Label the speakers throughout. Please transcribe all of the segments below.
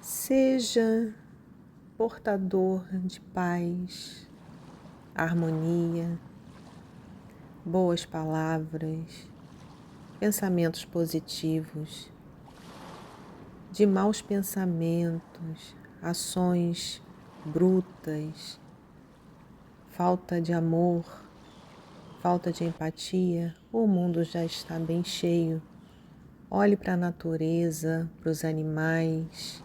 Speaker 1: Seja portador de paz, harmonia, boas palavras, pensamentos positivos, de maus pensamentos, ações brutas, falta de amor, falta de empatia. O mundo já está bem cheio. Olhe para a natureza, para os animais,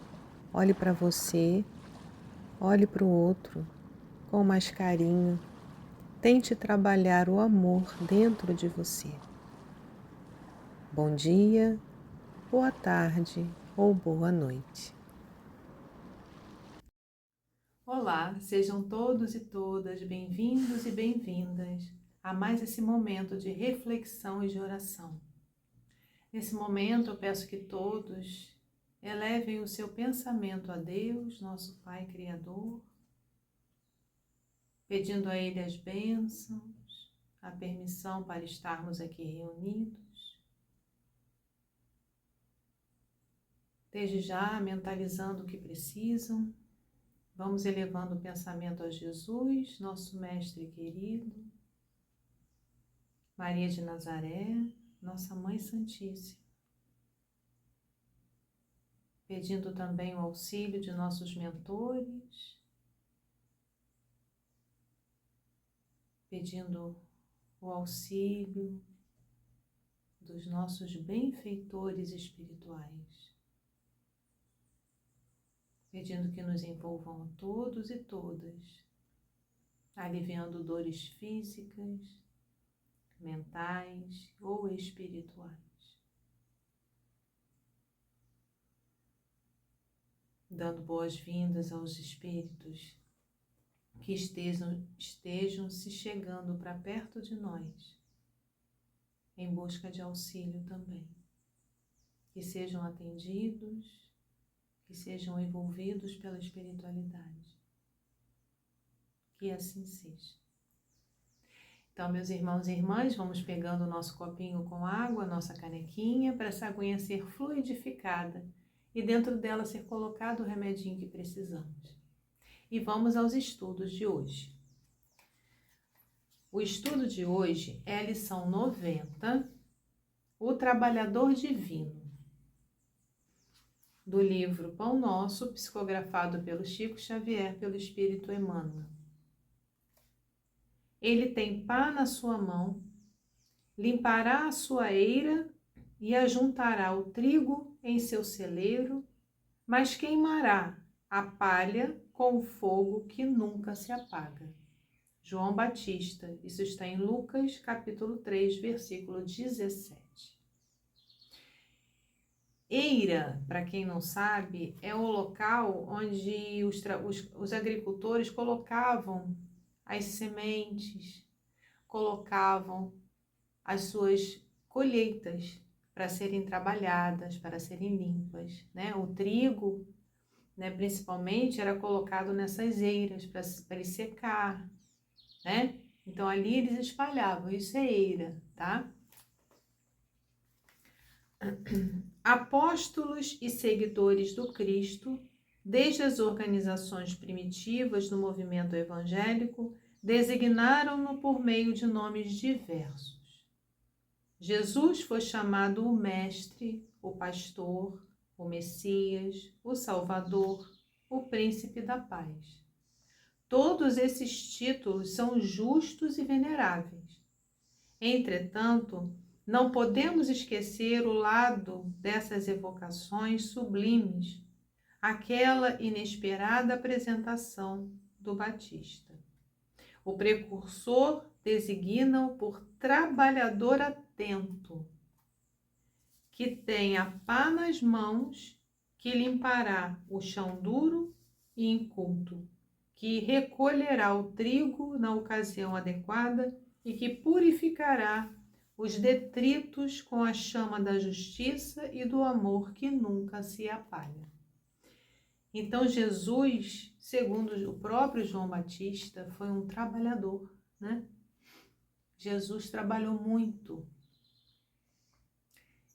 Speaker 1: olhe para você, olhe para o outro com mais carinho. Tente trabalhar o amor dentro de você. Bom dia, boa tarde ou boa noite.
Speaker 2: Olá, sejam todos e todas bem-vindos e bem-vindas a mais esse momento de reflexão e de oração. Nesse momento eu peço que todos elevem o seu pensamento a Deus, nosso Pai Criador, pedindo a Ele as bênçãos, a permissão para estarmos aqui reunidos. Desde já mentalizando o que precisam, vamos elevando o pensamento a Jesus, nosso Mestre querido, Maria de Nazaré, nossa Mãe Santíssima, pedindo também o auxílio de nossos mentores, pedindo o auxílio dos nossos benfeitores espirituais, pedindo que nos envolvam a todos e todas, aliviando dores físicas, mentais ou espirituais. Dando boas-vindas aos espíritos que estejam se chegando para perto de nós, em busca de auxílio também. Que sejam atendidos, que sejam envolvidos pela espiritualidade. Que assim seja. Então, meus irmãos e irmãs, vamos pegando o nosso copinho com água, nossa canequinha, para essa aguinha ser fluidificada e dentro dela ser colocado o remedinho que precisamos. E vamos aos estudos de hoje. O estudo de hoje é a lição 90, O Trabalhador Divino, do livro Pão Nosso, psicografado pelo Chico Xavier, pelo Espírito Emmanuel. Ele tem pá na sua mão, limpará a sua eira e ajuntará o trigo em seu celeiro, mas queimará a palha com o fogo que nunca se apaga. João Batista, isso está em Lucas, capítulo 3, versículo 17. Eira, para quem não sabe, é o local onde os agricultores colocavam as sementes, colocavam as suas colheitas para serem trabalhadas, para serem limpas, né? O trigo, né, principalmente, era colocado nessas eiras para ele secar, né? Então ali eles espalhavam, isso é eira, tá? Apóstolos e seguidores do Cristo, desde as organizações primitivas do movimento evangélico, designaram-no por meio de nomes diversos. Jesus foi chamado o Mestre, o Pastor, o Messias, o Salvador, o Príncipe da Paz. Todos esses títulos são justos e veneráveis. Entretanto, não podemos esquecer o lado dessas evocações sublimes, aquela inesperada apresentação do Batista. O precursor designa-o por trabalhador atento, que tem a pá nas mãos, que limpará o chão duro e inculto, que recolherá o trigo na ocasião adequada e que purificará os detritos com a chama da justiça e do amor que nunca se apaga. Então Jesus, segundo o próprio João Batista, foi um trabalhador, né? Jesus trabalhou muito.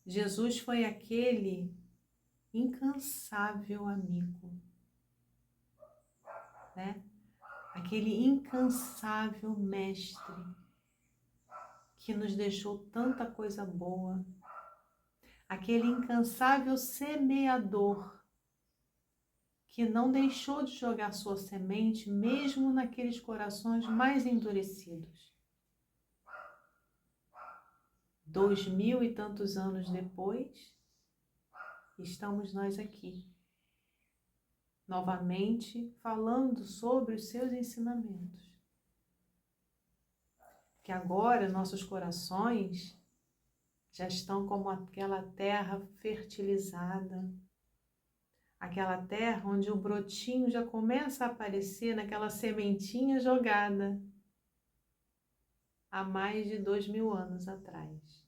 Speaker 2: Jesus foi aquele incansável amigo, né? Aquele incansável mestre que nos deixou tanta coisa boa, aquele incansável semeador que não deixou de jogar sua semente mesmo naqueles corações mais endurecidos. 2000 e tantos anos depois, estamos nós aqui, novamente falando sobre os seus ensinamentos. Que agora nossos corações já estão como aquela terra fertilizada, aquela terra onde o brotinho já começa a aparecer naquela sementinha jogada há mais de 2000 anos atrás.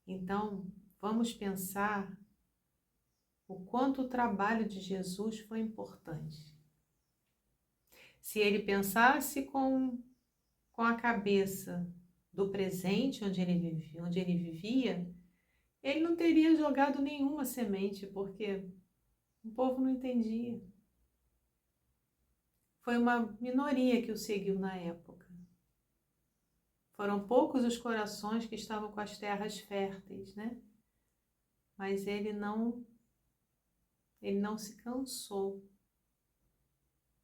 Speaker 2: Então, vamos pensar o quanto o trabalho de Jesus foi importante. Se ele pensasse com a cabeça do presente onde ele vivia, ele não teria jogado nenhuma semente, porque o povo não entendia. Foi uma minoria que o seguiu na época. Foram poucos os corações que estavam com as terras férteis, né? Mas ele não se cansou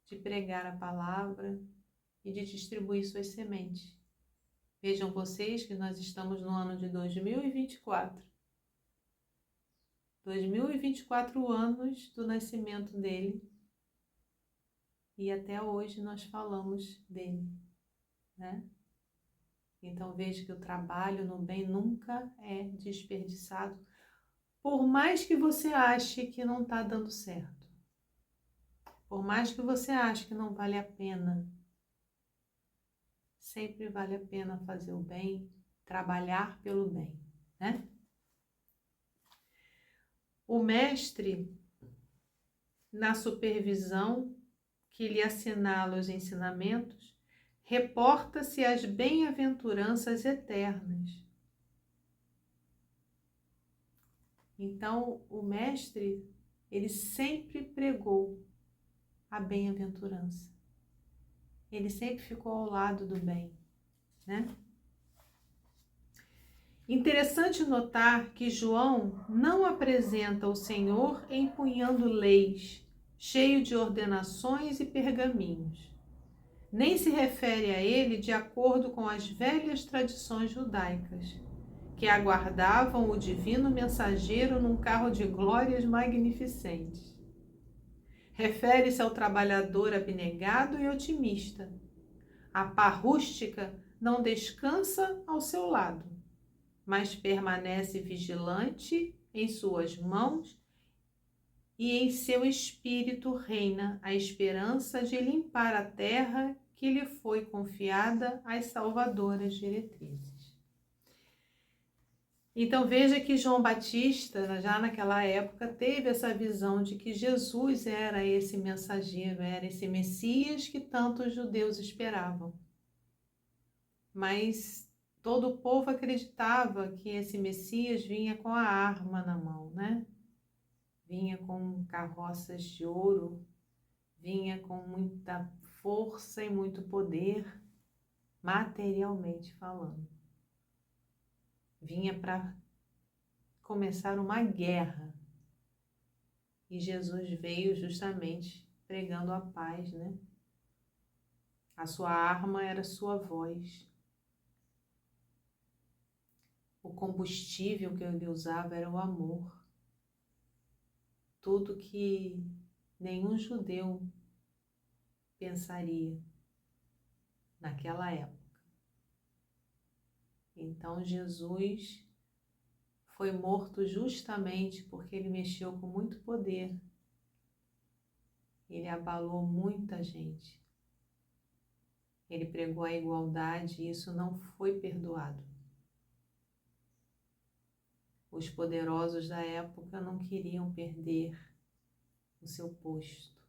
Speaker 2: de pregar a palavra e de distribuir suas sementes. Vejam vocês que nós estamos no ano de 2024. 2024 anos do nascimento dele. E até hoje nós falamos dele, né? Então veja que o trabalho no bem nunca é desperdiçado, por mais que você ache que não está dando certo. Por mais que você ache que não vale a pena, sempre vale a pena fazer o bem, trabalhar pelo bem, né? O mestre, na supervisão que lhe assinala os ensinamentos, reporta-se às bem-aventuranças eternas. Então, o mestre, ele sempre pregou a bem-aventurança. Ele sempre ficou ao lado do bem, né? Interessante notar que João não apresenta o Senhor empunhando leis, cheio de ordenações e pergaminhos. Nem se refere a ele de acordo com as velhas tradições judaicas, que aguardavam o divino mensageiro num carro de glórias magnificentes. Refere-se ao trabalhador abnegado e otimista. A pá rústica não descansa ao seu lado, mas permanece vigilante em suas mãos e em seu espírito reina a esperança de limpar a terra que lhe foi confiada às salvadoras diretrizes. Então veja que João Batista, já naquela época, teve essa visão de que Jesus era esse mensageiro, era esse Messias que tantos judeus esperavam. Mas todo o povo acreditava que esse Messias vinha com a arma na mão, né? Vinha com carroças de ouro, vinha com muita força e muito poder, materialmente falando. Vinha para começar uma guerra. E Jesus veio justamente pregando a paz, né? A sua arma era a sua voz. O combustível que ele usava era o amor. Tudo que nenhum judeu pensaria naquela época. Então Jesus foi morto justamente porque ele mexeu com muito poder. Ele abalou muita gente. Ele pregou a igualdade e isso não foi perdoado. Os poderosos da época não queriam perder o seu posto.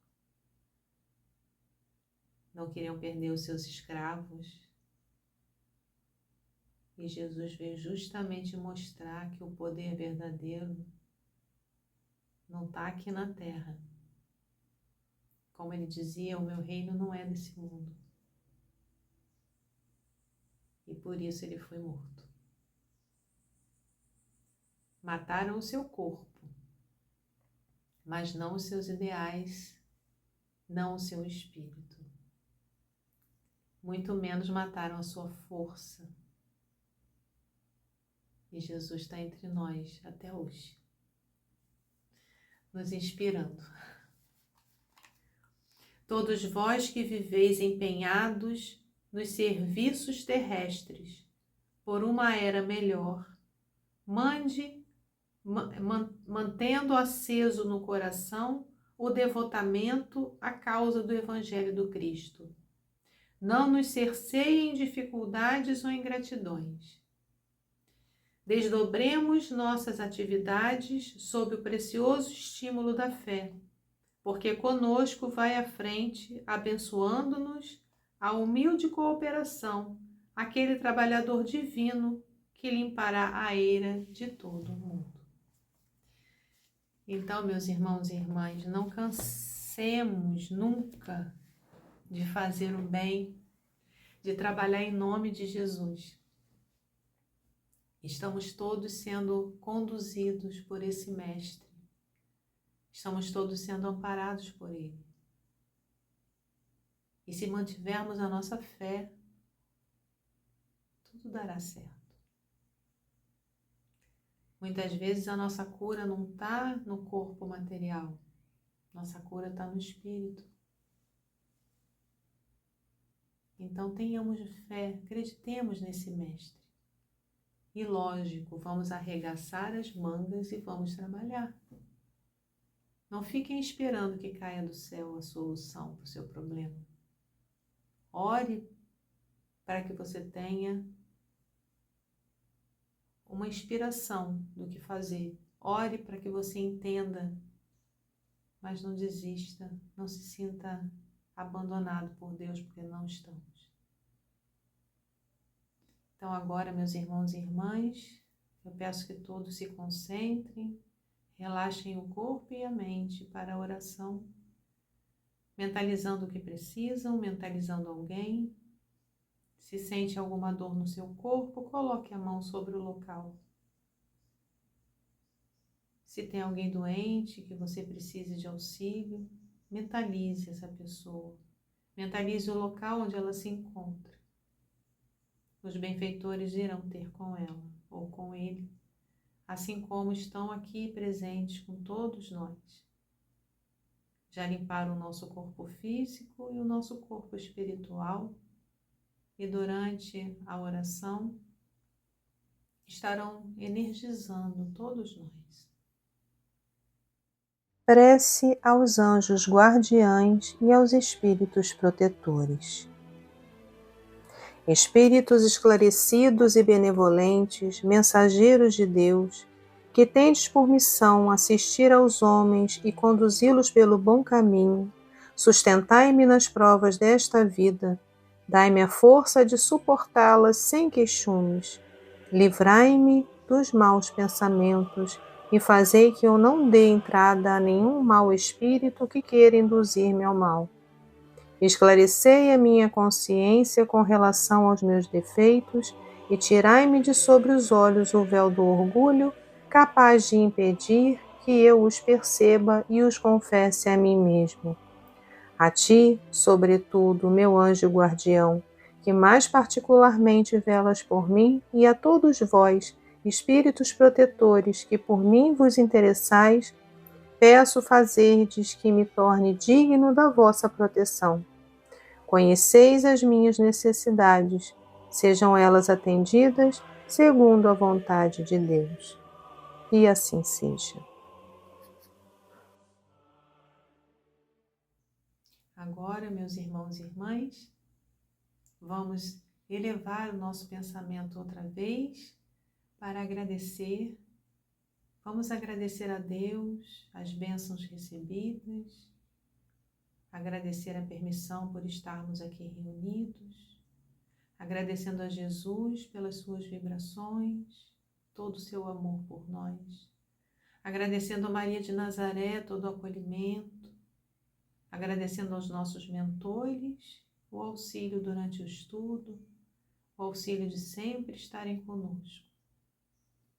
Speaker 2: Não queriam perder os seus escravos. E Jesus veio justamente mostrar que o poder verdadeiro não está aqui na terra. Como ele dizia, o meu reino não é desse mundo. E por isso ele foi morto. Mataram o seu corpo, mas não os seus ideais, não o seu espírito. Muito menos mataram a sua força. E Jesus está entre nós até hoje, nos inspirando. Todos vós que viveis empenhados nos serviços terrestres, por uma era melhor, mantendo aceso no coração o devotamento à causa do Evangelho do Cristo. Não nos cerceiem dificuldades ou ingratidões. Desdobremos nossas atividades sob o precioso estímulo da fé, porque conosco vai à frente, abençoando-nos a humilde cooperação, aquele trabalhador divino que limpará a eira de todo o mundo. Então, meus irmãos e irmãs, não cansemos nunca de fazer o bem, de trabalhar em nome de Jesus. Estamos todos sendo conduzidos por esse Mestre. Estamos todos sendo amparados por Ele. E se mantivermos a nossa fé, tudo dará certo. Muitas vezes a nossa cura não está no corpo material. Nossa cura está no espírito. Então tenhamos fé, acreditemos nesse Mestre. E lógico, vamos arregaçar as mangas e vamos trabalhar. Não fiquem esperando que caia do céu a solução para o seu problema. Ore para que você tenha uma inspiração do que fazer. Ore para que você entenda, mas não desista, não se sinta abandonado por Deus, porque não estamos. Então agora, meus irmãos e irmãs, eu peço que todos se concentrem, relaxem o corpo e a mente para a oração, mentalizando o que precisam, mentalizando alguém. Se sente alguma dor no seu corpo, coloque a mão sobre o local. Se tem alguém doente que você precise de auxílio, mentalize essa pessoa. Mentalize o local onde ela se encontra. Os benfeitores irão ter com ela ou com ele, assim como estão aqui presentes com todos nós. Já limparam o nosso corpo físico e o nosso corpo espiritual, e durante a oração estarão energizando todos nós.
Speaker 1: Prece aos anjos guardiães e aos espíritos protetores. Espíritos esclarecidos e benevolentes, mensageiros de Deus, que tendes por missão assistir aos homens e conduzi-los pelo bom caminho, sustentai-me nas provas desta vida, dai-me a força de suportá-las sem queixumes, livrai-me dos maus pensamentos e fazei que eu não dê entrada a nenhum mau espírito que queira induzir-me ao mal. Esclarecei a minha consciência com relação aos meus defeitos e tirai-me de sobre os olhos o véu do orgulho, capaz de impedir que eu os perceba e os confesse a mim mesmo. A ti, sobretudo, meu anjo guardião, que mais particularmente velas por mim, e a todos vós, espíritos protetores, que por mim vos interessais, peço fazerdes que me torne digno da vossa proteção. Conheceis as minhas necessidades, sejam elas atendidas segundo a vontade de Deus. E assim seja.
Speaker 2: Agora, meus irmãos e irmãs, vamos elevar o nosso pensamento outra vez para agradecer. Vamos agradecer a Deus as bênçãos recebidas, agradecer a permissão por estarmos aqui reunidos, agradecendo a Jesus pelas suas vibrações, todo o seu amor por nós, agradecendo a Maria de Nazaré todo o acolhimento, agradecendo aos nossos mentores o auxílio durante o estudo, o auxílio de sempre estarem conosco.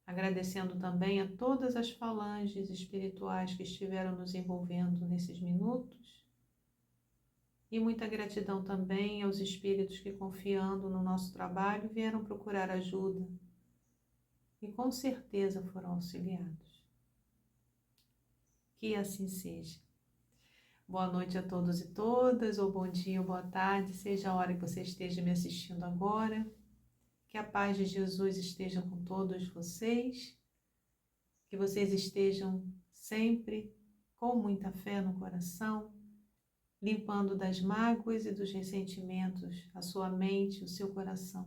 Speaker 2: Agradecendo também a todas as falanges espirituais que estiveram nos envolvendo nesses minutos. E muita gratidão também aos espíritos que, confiando no nosso trabalho, vieram procurar ajuda e com certeza foram auxiliados. Que assim seja. Boa noite a todos e todas, ou bom dia ou boa tarde, seja a hora que você esteja me assistindo agora. Que a paz de Jesus esteja com todos vocês, que vocês estejam sempre com muita fé no coração, limpando das mágoas e dos ressentimentos a sua mente, o seu coração.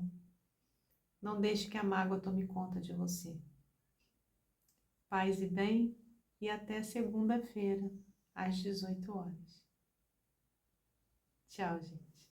Speaker 2: Não deixe que a mágoa tome conta de você. Paz e bem, e até segunda-feira, às 18 horas. Tchau, gente.